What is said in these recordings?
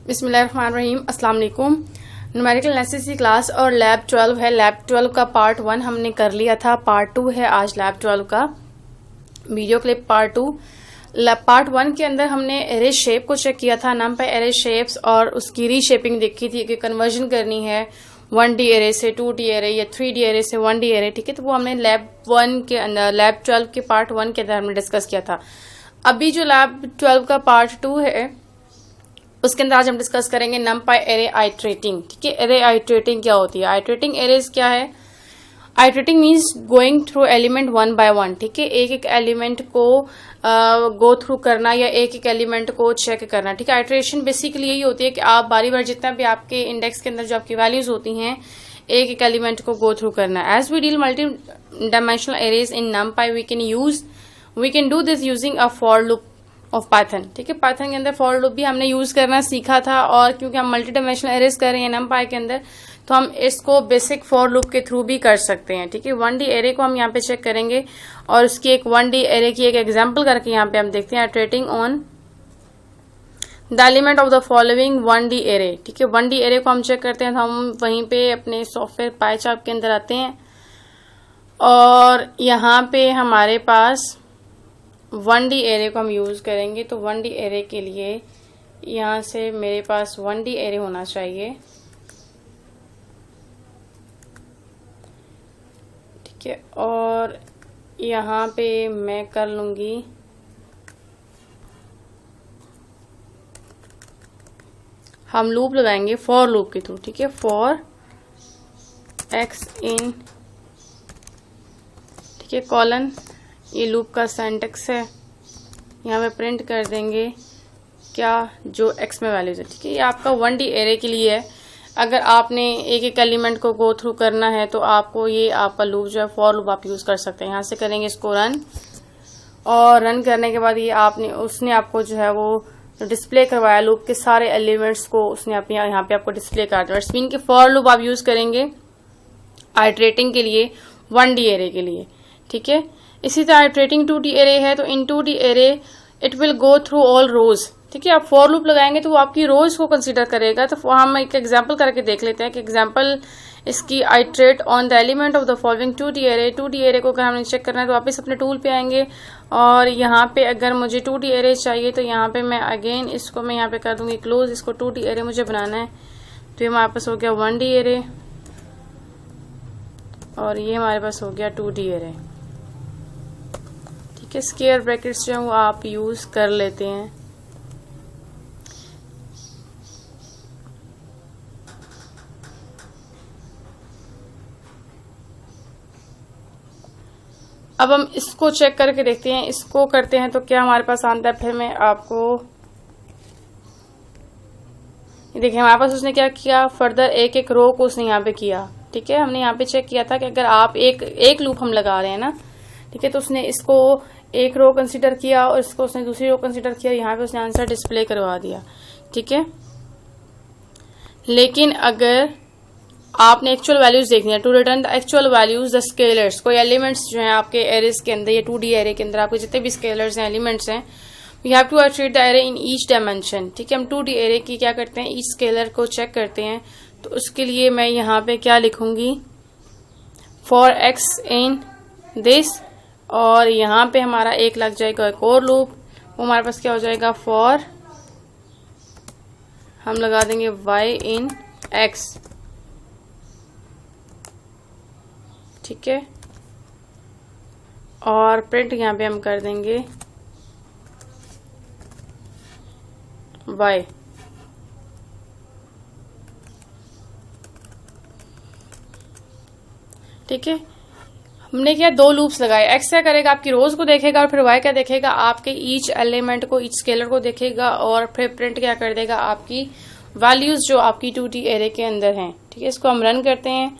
बिस्मिल्लाहिर्रहमानिर्रहीम। अस्सलाम वालेकुम। न्यूमेरिकल एनालिसिस की क्लास और लैब 12 है। लैब 12 का पार्ट 1 हमने कर लिया था, पार्ट 2 है आज लैब 12 का वीडियो क्लिप पार्ट 2। पार्ट 1 के अंदर हमने एरे शेप को चेक किया था, नम पे एरे शेप्स, और उसकी रीशेपिंग देखी थी कि कन्वर्जन करनी है 1D एरे से 2D एरे या 3D एरे से 1D एरे, ठीक है। तो वो हमने लैब 1 के अंदर, लैब 12 के पार्ट 1 के अंदर हमने डिस्कस किया था। अभी जो लैब 12 का पार्ट 2 है उसके अंदर आज हम डिस्कस करेंगे नमपाई एरे आइट्रेटिंग, ठीक है। एरे आइट्रेटिंग क्या होती है? आइट्रेटिंग एरेज क्या है? Iterating means going through element one by one, ठीक है। एक एक एलिमेंट को गो थ्रू करना या एक एक एलिमेंट को चेक करना, ठीक है। आइट्रेशन बेसिकली यही होती है कि आप बारी बार जितना भी आपके इंडेक्स के अंदर जो आपकी वैल्यूज होती हैं, एक एक एलिमेंट को गो थ्रू करना। As we deal multi dimensional arrays in NumPy we can do this using a for loop of Python, ठीक है। पाइथन के अंदर फॉर लूप भी हमने यूज करना सीखा था, और क्योंकि हम मल्टी डायमेंशनल एरेज कर रहे हैं नमपाई के अंदर, तो हम इसको बेसिक फॉर लूप के थ्रू भी कर सकते हैं, ठीक है। 1D एरे को हम यहाँ पे चेक करेंगे और उसकी एक 1D एरे की एक एग्जांपल करके यहाँ पे हम देखते हैं। Iterating on the element of the following 1D array, ठीक है। 1D एरे को हम चेक करते हैं, तो हम वहीं पे अपने सॉफ्टवेयर पाइचार्ट के अंदर आते हैं और यहाँ पे हमारे पास 1D एरे को हम यूज करेंगे। तो 1D एरे के लिए यहाँ से मेरे पास 1D एरे होना चाहिए, ठीक है। और यहाँ पे मैं कर लूंगी हम लूप लगाएंगे फॉर लूप के थ्रू, ठीक है। फॉर एक्स इन, ठीक है, कॉलन, ये लूप का सिंटैक्स है। यहाँ पे प्रिंट कर देंगे क्या जो एक्स में वैल्यूज है, ठीक है। ये आपका 1D एरे के लिए है। अगर आपने एक एक एलिमेंट को गो थ्रू करना है तो आपको ये आपका लूप जो है फॉर लूप आप यूज कर सकते हैं। यहाँ से करेंगे इसको रन, और रन करने के बाद ये उसने आपको जो है वो डिस्प्ले करवाया लूप के सारे एलिमेंट्स को, उसने यहाँ पे आपको डिस्प्ले कर दिया। मीन के फॉर लूप आप यूज करेंगे आइट्रेटिंग के लिए 1D एरे के लिए, ठीक है। इसी तरह आइट्रेटिंग 2D एरे है, तो in 2D array it will go through all rows, ठीक है। आप फॉर लूप लगाएंगे तो वो आपकी रोज को कंसीडर करेगा। तो हम एक एग्जांपल करके देख लेते हैं कि एग्जांपल इसकी iterate on the element of the following 2D array. 2D array को अगर हमने चेक करना है तो वापस अपने टूल पे आएंगे, और यहाँ पे अगर मुझे 2D एरे चाहिए तो यहाँ पे मैं अगेन इसको मैं यहाँ पे कर दूंगी क्लोज। इसको 2D एरे मुझे बनाना है, तो ये हमारे पास हो गया 1D एरे, और ये हमारे पास हो गया 2D एरे, ठीक है। स्क्वायर ब्रैकेट्स जो है वो आप यूज कर लेते हैं। अब हम इसको चेक करके देखते हैं, इसको करते हैं तो क्या हमारे पास आता है। फिर मैं आपको देखिए हमारे पास उसने क्या किया, फर्दर एक एक रो को उसने यहाँ पे किया, ठीक है। हमने यहाँ पे चेक किया था कि अगर आप एक लूप हम लगा रहे हैं ना, ठीक है, तो उसने इसको एक रो कंसीडर किया और इसको उसने दूसरी रो कंसीडर किया, यहाँ पे उसने आंसर डिस्प्ले करवा दिया, ठीक है। लेकिन अगर आपने एक्चुअल वैल्यूज देखनी है, to return the actual values the scalars, कोई एलिमेंट्स जो हैं आपके एरेज के अंदर या 2D एरे के अंदर आपके जितने भी स्केलर्स हैं, एलिमेंट्स हैं, we have to iterate the array in each dimension, ठीक है। हम 2D एरे की क्या करते हैं, ईच स्केलर को चेक करते हैं। तो उसके लिए मैं यहाँ पे क्या लिखूंगी, फॉर एक्स इन दिस, और यहाँ पे हमारा एक लग जाएगा एक और लूप, वो हमारे पास क्या हो जाएगा, फॉर हम लगा देंगे y इन x, ठीक है। और प्रिंट यहाँ पे हम कर देंगे y, ठीक है। हमने क्या दो लूप्स लगाए, एक्स क्या करेगा आपकी रोज को देखेगा, और फिर वाई क्या देखेगा आपके ईच एलिमेंट को, ईच स्केलर को देखेगा, और फिर प्रिंट क्या कर देगा आपकी वैल्यूज जो आपकी 2D एरे के अंदर हैं, ठीक है। इसको हम रन करते हैं,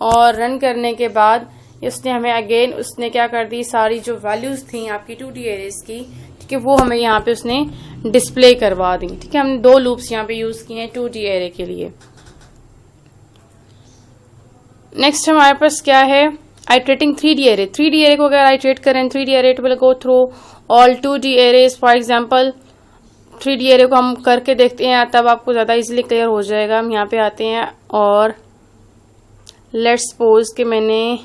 और रन करने के बाद उसने हमें अगेन उसने क्या कर दी, सारी जो वैल्यूज थी आपकी 2D एरेज की, ठीक है, वो हमें यहाँ पे उसने डिस्प्ले करवा दी, ठीक है। हमने दो लूप्स यहाँ पे यूज किए हैं 2D एरे के लिए। नेक्स्ट हमारे पास क्या है, iterating 3D array. 3D array को अगर iterate करें 3D array it will go through all 2D arrays. For example, 3D array को हम करके देखते हैं, तब आपको ज़्यादा इजीली क्लियर हो जाएगा। हम यहाँ पे आते हैं और लेट्स सपोज कि मैंने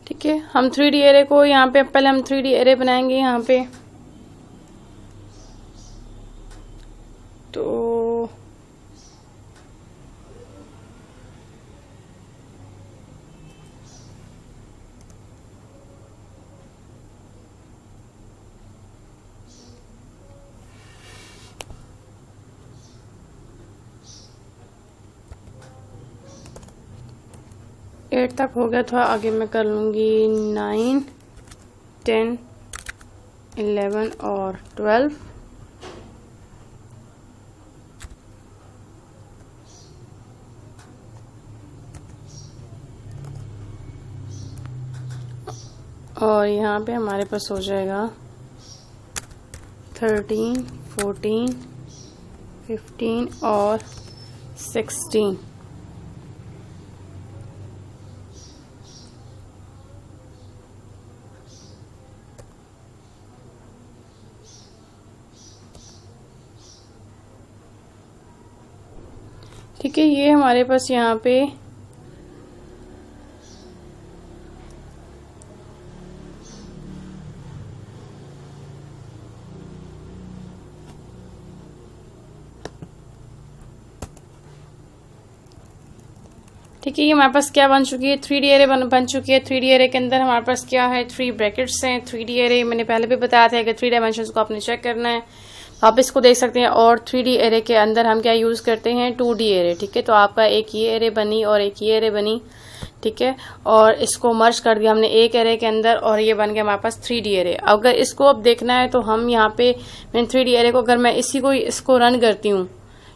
ठीक है, हम 3D एरे को यहाँ पे पहले हम 3D एरे बनाएंगे यहाँ पे। तो एट तक हो गया, थोड़ा आगे मैं कर लूँगी 9, 10, 11 और 12। और यहाँ पे हमारे पास हो जाएगा 13, 14, 15 और 16। ठीक है, ये हमारे पास यहाँ पे ठीक है, ये हमारे पास क्या बन चुकी है, 3D एरे बन चुकी है। 3D एरे के अंदर हमारे पास क्या है, 3 ब्रैकेट्स हैं। 3D एरे मैंने पहले भी बताया था कि 3 डायमेंशंस को आपने चेक करना है, आप इसको देख सकते हैं। और 3D एरे के अंदर हम क्या यूज करते हैं, 2D एरे। ठीक है, तो आपका एक ये एरे बनी और एक ये एरे बनी। ठीक है, और इसको मर्ज कर दिया हमने एक एरे के अंदर और ये बन गया हमारे पास 3D एरे। अगर इसको अब देखना है तो हम यहाँ पे मैंने 3D एरे को, अगर मैं इसको रन करती हूँ,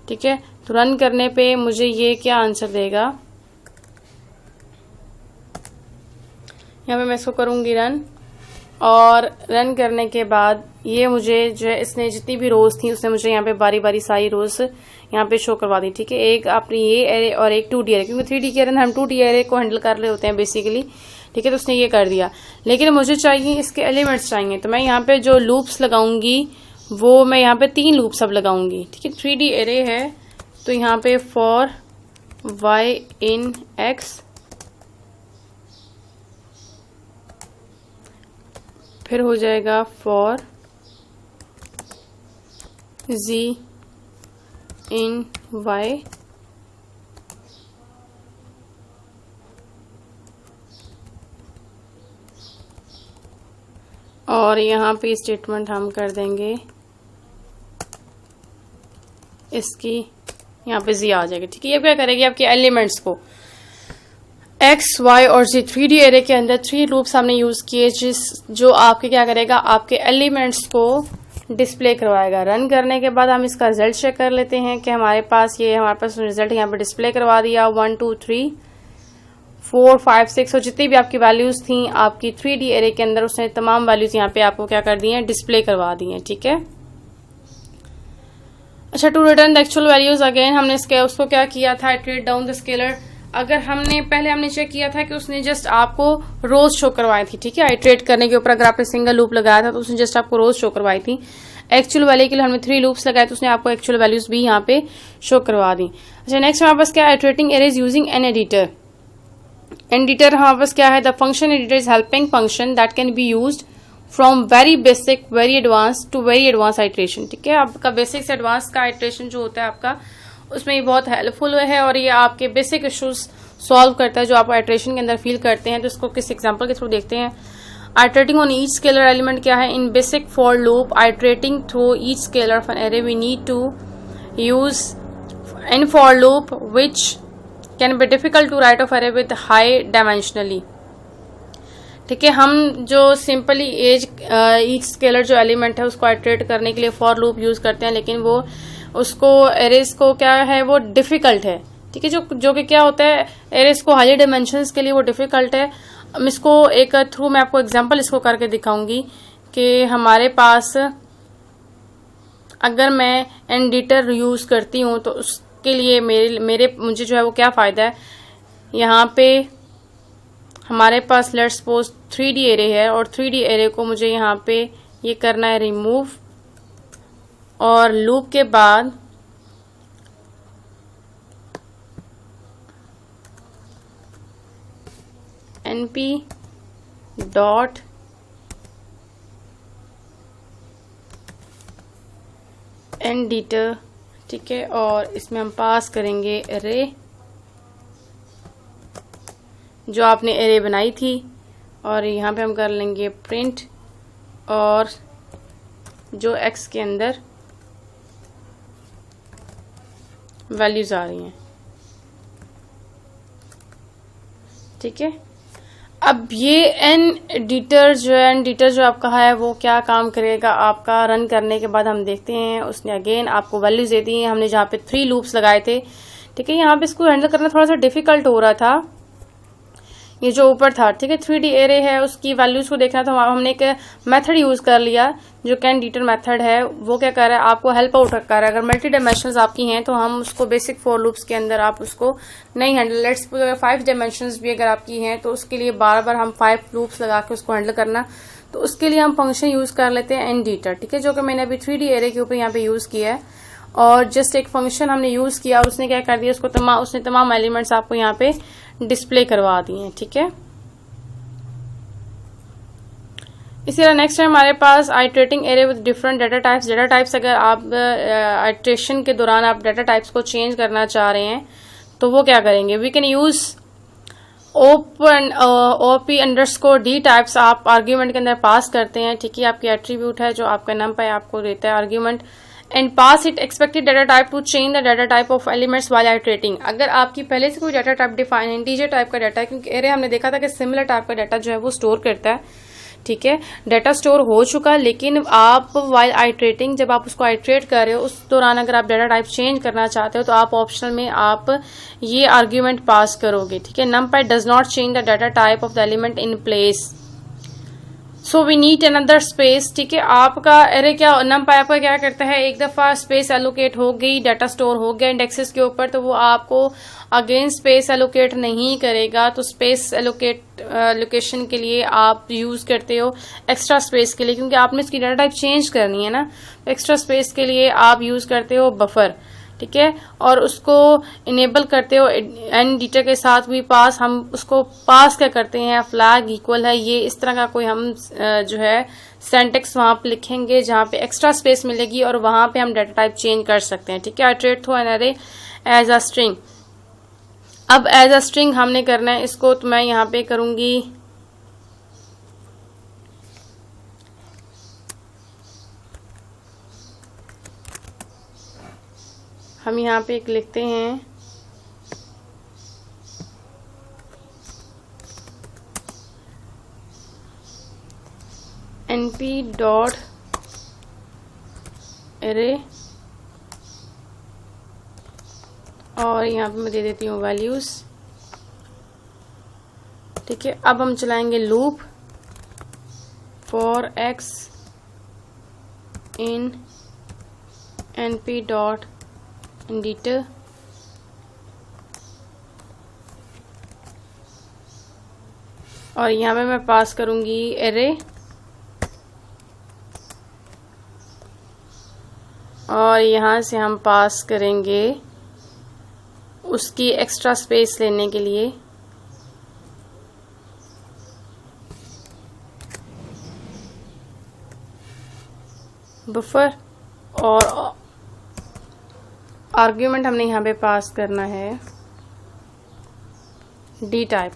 ठीक है, तो रन करने पे मुझे ये क्या आंसर देगा, यहाँ पे मैं इसको करूंगी रन। और रन करने के बाद ये मुझे जो है, इसने जितनी भी रोज थी उसने मुझे यहाँ पे बारी बारी सारी रोज यहाँ पे शो करवा दी। ठीक है, एक अपनी ये एरे और एक 2D एरे, क्योंकि 3D के अंदर हम 2D एरे को हैंडल कर रहे होते हैं बेसिकली। ठीक है, तो उसने ये कर दिया, लेकिन मुझे चाहिए इसके एलिमेंट्स चाहिए। तो मैं यहाँ पे जो लूप्स लगाऊंगी वो मैं यहाँ पे 3 लूप्स अब लगाऊंगी। ठीक है, 3D एरे है तो यहाँ पे फॉर y in x, फिर हो जाएगा फॉर z in y, और यहाँ पे स्टेटमेंट हम कर देंगे इसकी, यहाँ पे z आ जाएगी। ठीक है, ये क्या करेगी, आपके एलिमेंट्स को x, y और z 3D एरे के अंदर 3 लूप्स हमने यूज किए, जो आपके क्या करेगा, आपके एलिमेंट्स को डिस्प्ले करवाएगा। रन करने के बाद हम इसका रिजल्ट चेक कर लेते हैं कि हमारे पास रिजल्ट यहाँ पे डिस्प्ले करवा दिया। 1, 2, 3, 4, 5, 6 और जितनी भी आपकी वैल्यूज थी आपकी 3D एरे के अंदर, उसने तमाम वैल्यूज यहाँ पे आपको क्या कर दी है, डिस्प्ले करवा दी है। ठीक है, अच्छा, to return the actual values again हमने उसको क्या किया था, इटरेट डाउन द स्केलर। अगर पहले हमने चेक किया था कि उसने जस्ट आपको रोज शो करवाई थी। ठीक है, आइट्रेट करने के ऊपर अगर आपने सिंगल लूप लगाया था तो उसने जस्ट आपको रोज शो करवाई थी। एक्चुअल वैल्यू के लिए हमने 3 लूप्स लगाए तो उसने आपको एक्चुअल वैल्यूज भी यहाँ पे शो करवा दी। अच्छा, नेक्स्ट हमारे पास क्या है, iterating arrays using an editor. Editor हमारे पास क्या है, the function editor is helping function that can be used from very basic very advance to very advance iteration. ठीक है, आपका बेसिक से एडवांस का आइट्रेशन जो होता है आपका, उसमें ये बहुत हेल्पफुल है और ये आपके बेसिक इश्यूज सॉल्व करता है जो आप आइट्रेशन के अंदर फील करते हैं। तो इसको किस एग्जांपल के थ्रू देखते हैं। Iterating on each scalar element क्या है, in basic for loop iterating through each scalar of an array we need to use an for loop which can be difficult to write of array with high dimensionally. ठीक है, हम जो simply each scalar जो element है उसको iterate करने के लिए फॉर लूप यूज करते हैं, लेकिन वो उसको एरेज को क्या है, वो डिफिकल्ट है। ठीक है, जो कि क्या होता है, एरेज को हाई डायमेंशंस के लिए वो डिफिकल्ट है। इसको एक थ्रू मैं आपको एग्जांपल इसको करके दिखाऊंगी कि हमारे पास अगर मैं एडिटर यूज़ करती हूँ तो उसके लिए मुझे जो है वो क्या फ़ायदा है, यहाँ पे हमारे पास लेट्स सपोज 3D एरे है और 3D एरे को मुझे यहाँ पे ये करना है रिमूव, और लूप के बाद np डॉट एडिटर, ठीक है, और इसमें हम पास करेंगे एरे, जो आपने एरे बनाई थी, और यहाँ पे हम कर लेंगे प्रिंट, और जो x के अंदर वैल्यूज आ रही हैं, ठीक है। अब ये एडिटर जो आपका है वो क्या काम करेगा, आपका रन करने के बाद हम देखते हैं उसने अगेन आपको वैल्यूज दे दी हैं। हमने जहाँ पे 3 लूप्स लगाए थे, ठीक है, यहाँ पे इसको हैंडल करना थोड़ा सा डिफिकल्ट हो रहा था, ये जो ऊपर था, ठीक है, 3D एरे है, उसकी वैल्यूज को देखना, तो हमने एक मेथड यूज कर लिया जो कैंडिडेटर मेथड है। वो क्या कर रहा है, आपको हेल्प आउट कर रहा है। अगर मल्टी डायमेंशंस आपकी हैं तो हम उसको बेसिक फॉर लूप्स के अंदर आप उसको नहीं हैंडल, लेट्स सपोज अगर 5 डायमेंशंस भी अगर आपकी हैं तो उसके लिए बार बार हम 5 लूप्स लगा के उसको हैंडल करना, तो उसके लिए हम फंक्शन यूज कर लेते हैं एडिटर, ठीक है, जो कि मैंने अभी 3D एरे के ऊपर यहाँ पे यूज किया है। और जस्ट एक फंक्शन हमने यूज किया और उसने क्या कर दिया, उसने तमाम एलिमेंट्स आपको यहाँ पे डिस्प्ले करवा दिए हैं, ठीक है। इसी तरह नेक्स्ट है हमारे पास iterating array with different data types. Data types अगर आप आइटरेशन के दौरान आप डाटा टाइप्स को चेंज करना चाह रहे हैं तो वो क्या करेंगे, we can use OP underscore D types, आप आर्ग्यूमेंट के अंदर पास करते हैं, ठीक है, आपकी एट्रीब्यूट है जो आपका नम पे आपको देता है argument, and pass it expected data type two change the data type of elements while iterating. अगर आपकी पहले से कोई data type define integer type का डाटा है, क्योंकि एरे हमने देखा था कि सिमिलर टाइप का डाटा जो है वो स्टोर करता है, ठीक है, डाटा स्टोर हो चुका, लेकिन आप वाइल आइटरेटिंग, जब आप उसको आइटरेट कर रहे हो उस दौरान अगर आप डाटा टाइप चेंज करना चाहते हो तो आप ऑप्शनल में आप ये आर्ग्यूमेंट पास करोगे, ठीक है। NumPy does not change the data type of the element in place, so we need another space, ठीक है। आपका एरे क्या, नमपाई आपका क्या करता है, एक दफा स्पेस एलोकेट हो गई, डाटा स्टोर हो गया इंडेक्सेस के ऊपर, तो वो आपको अगेन स्पेस एलोकेट नहीं करेगा। तो स्पेस एलोकेशन के लिए आप यूज करते हो एक्स्ट्रा स्पेस के लिए, क्योंकि आपने इसकी डाटा टाइप चेंज करनी है ना, एक्स्ट्रा स्पेस के लिए आप यूज करते हो बफर, ठीक है, और उसको इनेबल करते हो एडिटर के साथ भी पास। हम उसको पास क्या करते हैं, फ्लैग इक्वल है, ये इस तरह का कोई हम जो है सिंटैक्स वहां पे लिखेंगे जहां पे एक्स्ट्रा स्पेस मिलेगी और वहां पे हम डाटा टाइप चेंज कर सकते हैं, ठीक है। Iterate through an array as a string, अब एज अ स्ट्रिंग हमने करना है इसको, तो मैं यहाँ पे करूंगी हम यहाँ पे एक लिखते हैं np डॉट एरे, और यहाँ पे मैं दे देती हूँ वैल्यूज, ठीक है। अब हम चलाएंगे loop for x in np dot editor, और यहाँ पे मैं पास करूंगी एरे, और यहाँ से हम पास करेंगे उसकी एक्स्ट्रा स्पेस लेने के लिए बफर, और आर्ग्यूमेंट हमने यहाँ पे पास करना है डी टाइप।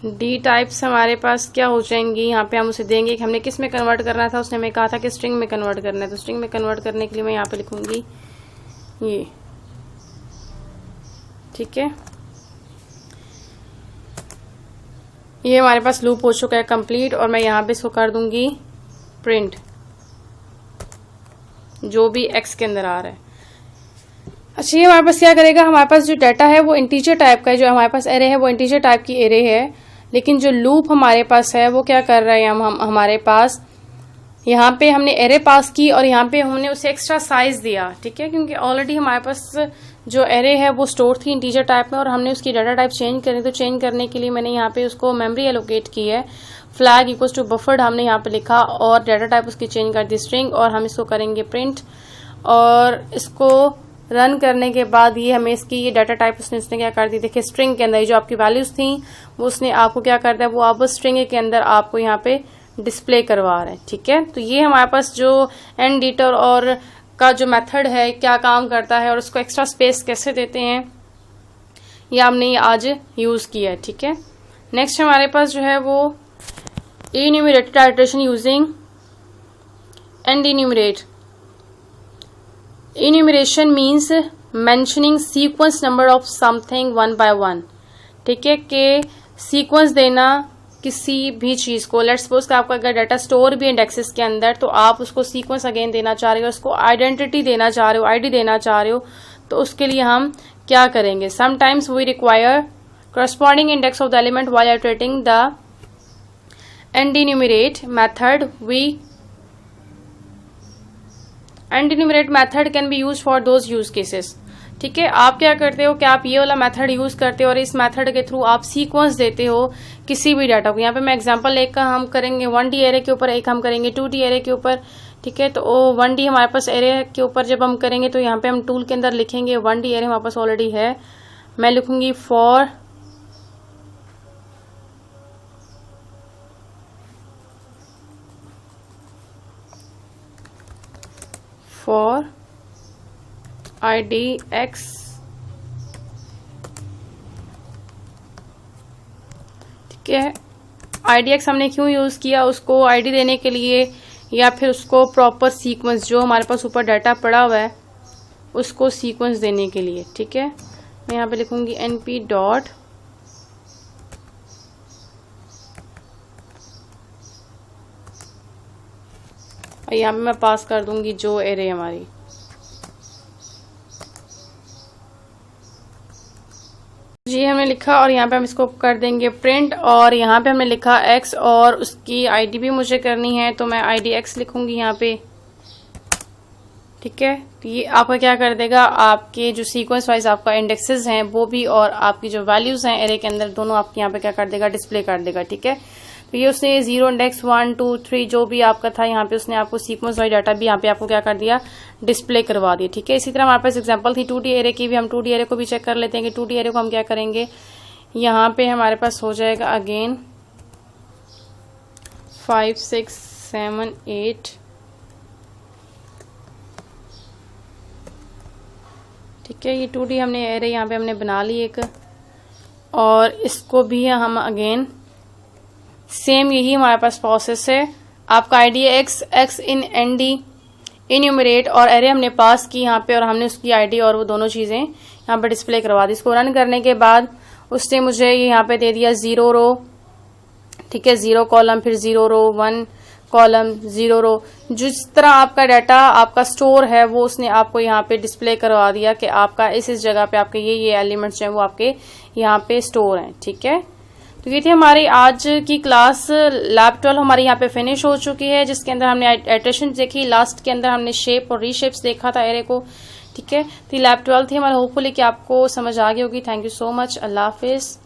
डी टाइप्स हमारे पास क्या हो जाएंगी, यहाँ पे हम उसे देंगे कि हमने किस में कन्वर्ट करना था, उसने हमें कहा था कि स्ट्रिंग में कन्वर्ट करना है, तो स्ट्रिंग में कन्वर्ट करने के लिए मैं यहाँ पे लिखूंगी ये, ठीक है। ये हमारे पास लूप हो चुका है कंप्लीट, और मैं यहाँ पे इसको कर दूंगी प्रिंट, जो भी x के अंदर आ रहा है। अच्छा, ये हमारे पास क्या करेगा, हमारे पास जो डाटा है वो इंटीजर टाइप का है, जो हमारे पास एरे है वो इंटीजर टाइप की एरे है, लेकिन जो लूप हमारे पास है वो क्या कर रहा है, हमारे पास यहाँ पे हमने एरे पास की और यहाँ पे हमने उसे एक्स्ट्रा साइज दिया, ठीक है, क्योंकि ऑलरेडी हमारे पास जो एरे है वो स्टोर थी इंटीजर टाइप में और हमने उसकी डाटा टाइप चेंज करनी, तो चेंज करने के लिए मैंने यहाँ पे उसको मेमोरी एलोकेट की है। फ्लैग इक्वल्स टू बफर्ड हमने यहाँ पे लिखा और डाटा टाइप उसकी चेंज कर दी स्ट्रिंग, और हम इसको करेंगे प्रिंट, और इसको रन करने के बाद ये हमें इसकी ये डाटा टाइप उसने क्या कर दी, देखिए स्ट्रिंग के अंदर जो आपकी वैल्यूज थी वो उसने आपको क्या कर दिया, वो आप स्ट्रिंग के अंदर आपको यहाँ पे डिस्प्ले करवा रहे हैं, ठीक है। तो ये हमारे पास जो एनडिटर और का जो मेथड है क्या काम करता है और उसको एक्स्ट्रा स्पेस कैसे देते हैं, ये हमने आज यूज किया है, ठीक है। नेक्स्ट हमारे पास जो है वो enumerated iteration using and enumerate. Enumeration means mentioning sequence number of something one by one, ठीक है, कि सीक्वेंस देना किसी भी चीज को। लेट्स सपोज आपका अगर डाटा स्टोर भी इंडेक्सेस के अंदर, तो आप उसको सीक्वेंस अगेन देना चाह रहे हो, उसको आइडेंटिटी देना चाह रहे हो, आईडी देना चाह रहे हो, तो उसके लिए हम क्या करेंगे, sometimes we require corresponding index of the element while iterating the and enumerate method. And enumerate method can be used for those use cases, ठीक है। आप क्या करते हो कि आप ये वाला मेथड यूज करते हो और इस मेथड के थ्रू आप सीक्वेंस देते हो किसी भी डाटा को। यहाँ पे मैं एग्जांपल एक का हम करेंगे 1D एरे के ऊपर, एक हम करेंगे 2D एरे के ऊपर, ठीक है। तो 1D हमारे पास एरे के ऊपर जब हम करेंगे तो यहाँ पे हम टूल के अंदर लिखेंगे 1D एरे हमारे पास ऑलरेडी है, मैं लिखूंगी फॉर IDX, ठीक है। IDX हमने क्यों यूज किया, उसको आईडी देने के लिए या फिर उसको प्रॉपर सीक्वेंस जो हमारे पास ऊपर डाटा पड़ा हुआ है उसको सीक्वेंस देने के लिए, ठीक है। मैं यहाँ पे लिखूंगी np डॉट और यहाँ पे मैं पास कर दूंगी जो एरे हमारी, जी हमने लिखा, और यहाँ पे हम इसको कर देंगे प्रिंट, और यहाँ पे हमने लिखा x और उसकी आईडी भी मुझे करनी है, तो मैं IDX लिखूंगी यहाँ पे, ठीक है। तो ये आपका क्या कर देगा, आपके जो सीक्वेंस वाइज आपका इंडेक्सेस हैं वो भी और आपकी जो वैल्यूज हैं एरे के अंदर दोनों आपके यहाँ पे क्या कर देगा, डिस्प्ले कर देगा, ठीक है। तो ये उसने 0 इंडेक्स 1 2 3 जो भी आपका था यहाँ पे उसने आपको सीक्वेंस वाइज डाटा भी यहाँ पे आपको क्या कर दिया, डिस्प्ले करवा दिया, ठीक है। इसी तरह हमारे पास एग्जांपल थी 2D एरे की भी, हम 2D एरे को भी चेक कर लेते हैं कि 2D एरे को हम क्या करेंगे, यहाँ पे हमारे पास हो जाएगा अगेन 5 6 7 8, ठीक है। ये 2D हमने एरे यहाँ पे हमने बना ली एक, और इसको भी हम अगेन सेम यही हमारे पास प्रोसेस है। आपका IDX X इन ND इन्यूमरेट और एरे हमने पास की यहाँ पे, और हमने उसकी आईडी और वो दोनों चीजें यहाँ पे डिस्प्ले करवा दी। इसको रन करने के बाद उसने मुझे यहाँ पे दे दिया 0 रो, ठीक है, 0 कॉलम, फिर 0 रो 1 कॉलम 0 रो, जिस तरह आपका डाटा आपका स्टोर है वो उसने आपको यहाँ पे डिस्प्ले करवा दिया कि आपका इस जगह पे आपके ये एलिमेंट्स हैं वो आपके यहाँ पे स्टोर हैं, ठीक है। तो ये थी हमारी आज की क्लास। लैब 12 हमारी यहाँ पे फिनिश हो चुकी है, जिसके अंदर हमने इटरेशन देखी, लास्ट के अंदर हमने शेप और रीशेप्स देखा था एरे को, ठीक है। तो लैब 12 थी हमारी, होपफुली कि आपको समझ आ गई होगी। Thank you so much, Allah Hafiz.